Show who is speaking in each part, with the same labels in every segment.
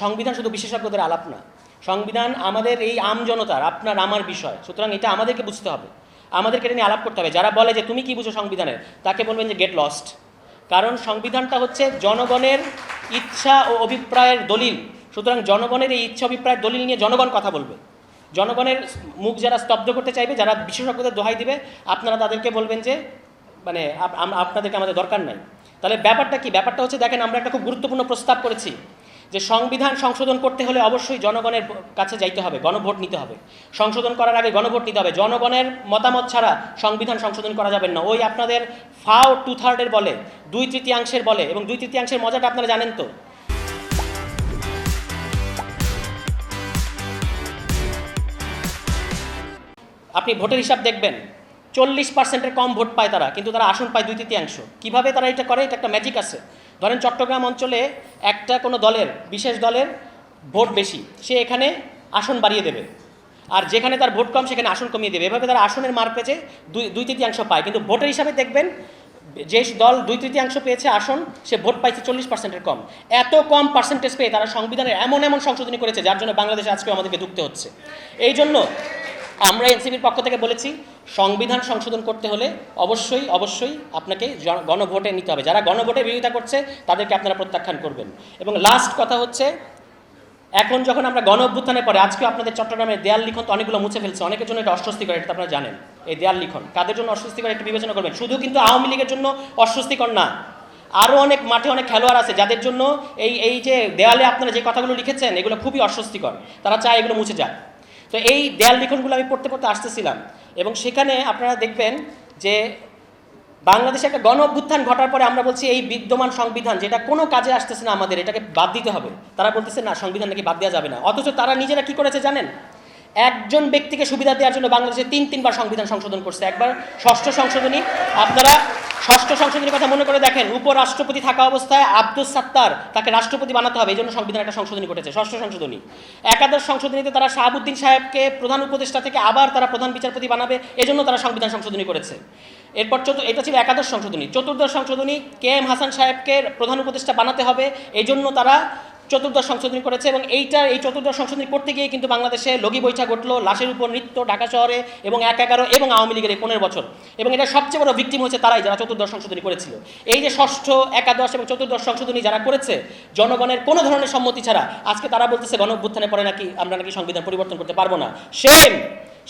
Speaker 1: সংবিধান শুধু বিশেষজ্ঞদের আলাপ না, সংবিধান আমাদের এই আম জনতার, আপনার আমার বিষয়। সুতরাং এটা আমাদেরকে বুঝতে হবে, আমাদেরকে এটা নিয়ে আলাপ করতে হবে। যারা বলে যে তুমি কি বুঝো সংবিধানের, তাকে বলবেন যে গেট লস্ট। কারণ সংবিধানটা হচ্ছে জনগণের ইচ্ছা ও অভিপ্রায়ের দলিল। সুতরাং জনগণের এই ইচ্ছা অভিপ্রায়ের দলিল নিয়ে জনগণ কথা বলবে। জনগণের মুখ যারা স্তব্ধ করতে চাইবে, যারা বিশেষজ্ঞদের দোহাই দিবে, আপনারা তাদেরকে বলবেন যে মানে আপনাদেরকে আমাদের দরকার নাই। তাহলে ব্যাপারটা কি? ব্যাপারটা হচ্ছে, দেখেন আমরা একটা খুব গুরুত্বপূর্ণ প্রস্তাব করেছি যে সংবিধান সংশোধন করতে হলে অবশ্যই জনগণের কাছে যাইতে হবে, গণভোট নিতে হবে। সংশোধন করার আগে গণভোট নিতে হবে। জনগণের মতামত ছাড়া সংবিধান সংশোধন করা যাবে না। ওই আপনাদের ফাও 2/3 বলে, 2/3 বলে, এবং 2/3 মজাটা আপনারা জানেন তো। আপনি ভোটের হিসাব দেখবেন, 40%-এর কম ভোট পায় তারা, কিন্তু তারা আসন পায় 2/3। কীভাবে তারা এটা করে? এটা একটা ম্যাজিক আছে। ধরেন চট্টগ্রাম অঞ্চলে একটা কোনো দলের, বিশেষ দলের ভোট বেশি, সে এখানে আসন বাড়িয়ে দেবে, আর যেখানে তার ভোট কম সেখানে আসন কমিয়ে দেবে। এভাবে তারা আসনের মার পেয়েছে 2/3 পায়। কিন্তু ভোটের হিসাবে দেখবেন যে দল 2/3 পেয়েছে আসন, সে ভোট পাইছে 40%-এর কম। এত কম পার্সেন্টেজ পেয়ে তারা সংবিধানের এমন সংশোধনী করেছে, যার জন্য বাংলাদেশে আজকে আমাদেরকে ধুঁকতে হচ্ছে। এই জন্য আমরা এনসিপির পক্ষ থেকে বলেছি, সংবিধান সংশোধন করতে হলে অবশ্যই আপনাকে গণভোটে নিতে হবে। যারা গণভোটে বিরোধিতা করছে তাদেরকে আপনারা প্রত্যাখ্যান করবেন। এবং লাস্ট কথা হচ্ছে, এখন যখন আমরা গণ অভ্যুত্থানের পরে, আজকে আপনাদের চট্টগ্রামের দেয়াল লিখন তো অনেকগুলো মুছে ফেলছে, অনেকের জন্য এটা অস্বস্তিকর, এটা আপনারা জানেন। এই দেয়াল লিখন কাদের জন্য অস্বস্তিকর একটু বিবেচনা করবেন। শুধু কিন্তু আওয়ামী লীগের জন্য অস্বস্তিকর না, আরও অনেক মাঠে অনেক খেলোয়াড় আছে যাদের জন্য এই যে দেয়ালে আপনারা যে কথাগুলো লিখেছেন এগুলো খুবই অস্বস্তিকর, তারা চায় এগুলো মুছে যাক। তো এই দেয়াল লিখনগুলো আমি পড়তে আসতেছিলাম, এবং সেখানে আপনারা দেখবেন যে বাংলাদেশে একটা গণ অভ্যুত্থান ঘটার পরে আমরা বলছি এই বিদ্যমান সংবিধান, যেটা কোনো কাজে আসতেছে না আমাদের, এটাকে বাদ দিতে হবে। তারা বলতেছে না, সংবিধান নাকি বাদ দেওয়া যাবে না। অথচ তারা নিজেরা কি করেছে জানেন? একজন ব্যক্তিকে সুবিধা দেওয়ার জন্য বাংলাদেশে 3বার সংবিধান সংশোধন করছে। একবার ষষ্ঠ সংশোধনী, আপনারা ষষ্ঠ সংশোধনীর কথা মনে করে দেখেন, উপরাষ্ট্রপতি থাকা অবস্থায় আব্দুস সাত্তার তাকে রাষ্ট্রপতি বানাতে হবে, এই জন্য সংবিধান একটা সংশোধনী করেছে, ষষ্ঠ সংশোধনী। একাদশ সংশোধনীতে তারা শাহাবুদ্দিন সাহেবকে প্রধান উপদেষ্টা থেকে আবার তারা প্রধান বিচারপতি বানাবে, এজন্য তারা সংবিধান সংশোধনী করেছে। এরপর এটা ছিল একাদশ সংশোধনী। চতুর্দশ সংশোধনী, KM হাসান সাহেবকে প্রধান উপদেষ্টা বানাতে হবে, এই জন্য তারা চতুর্দশ সংশোধনী করেছে। এবং এই চতুর্দশ সংশোধনী করতে গিয়ে কিন্তু বাংলাদেশে লগি বৈঠা ঘটলো, লাশের উপর নৃত্য ঢাকা শহরে, এবং 1/11 এবং আওয়ামী লীগের 15 বছর। এবং এটা সবচেয়ে বড় ভিকটিম হচ্ছে তারাই, যারা চতুর্দশ সংশোধনী করেছিল। এই যে ষষ্ঠ, একাদশ এবং চতুর্দশ সংশোধনী যারা করেছে জনগণের কোনো ধরনের সম্মতি ছাড়া, আজকে তারা বলতেছে গণ অভ্যুত্থানের পরে নাকি আমরা নাকি সংবিধান পরিবর্তন করতে পারবো না। সেম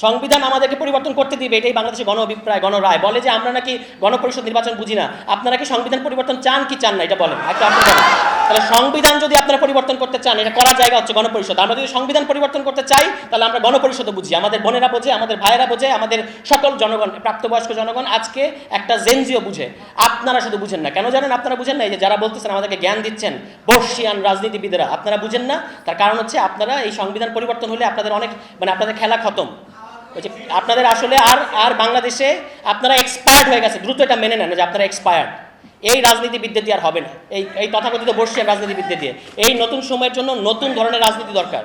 Speaker 1: সংবিধান আমাদেরকে পরিবর্তন করতে দিবে, এটাই বাংলাদেশের গণ অভিপ্রায়, গণরায়। বলে যে আমরা নাকি গণপরিষদ নির্বাচন বুঝি না। আপনারা কি সংবিধান পরিবর্তন চান কি চান না, এটা বলেন একটা। আপনি বলেন, তাহলে সংবিধান যদি আপনারা পরিবর্তন করতে চান, এটা করার জায়গা হচ্ছে গণপরিষদ। আমরা যদি সংবিধান পরিবর্তন করতে চাই, তাহলে আমরা গণপরিষদও বুঝি, আমাদের বোনেরা বোঝে, আমাদের ভাইয়েরা বোঝে, আমাদের সকল জনগণ, প্রাপ্তবয়স্ক জনগণ আজকে একটা জেনজিও বুঝে। আপনারা শুধু বুঝেন না। কেন জানেন আপনারা বুঝেন না? এই যে যারা বলতেছেন আমাদেরকে জ্ঞান দিচ্ছেন বর্ষিয়ান রাজনীতিবিদেরা, আপনারা বুঝেন না। তার কারণ হচ্ছে আপনারা এই সংবিধান পরিবর্তন হলে আপনাদের অনেক আপনাদের খেলা খতম। আপনাদের আসলে আর বাংলাদেশে আপনারা এক্সপায়ার্ড হয়ে গেছে। দ্রুত এটা মেনে নেন যে আপনারা এক্সপায়ার্ড। এই রাজনীতিবিদদের দিয়ে আর হবে না, এই তথাকথিত বর্ষিয়ান রাজনীতিবিদদের দিয়ে। এই নতুন সময়ের জন্য নতুন ধরনের রাজনীতি দরকার।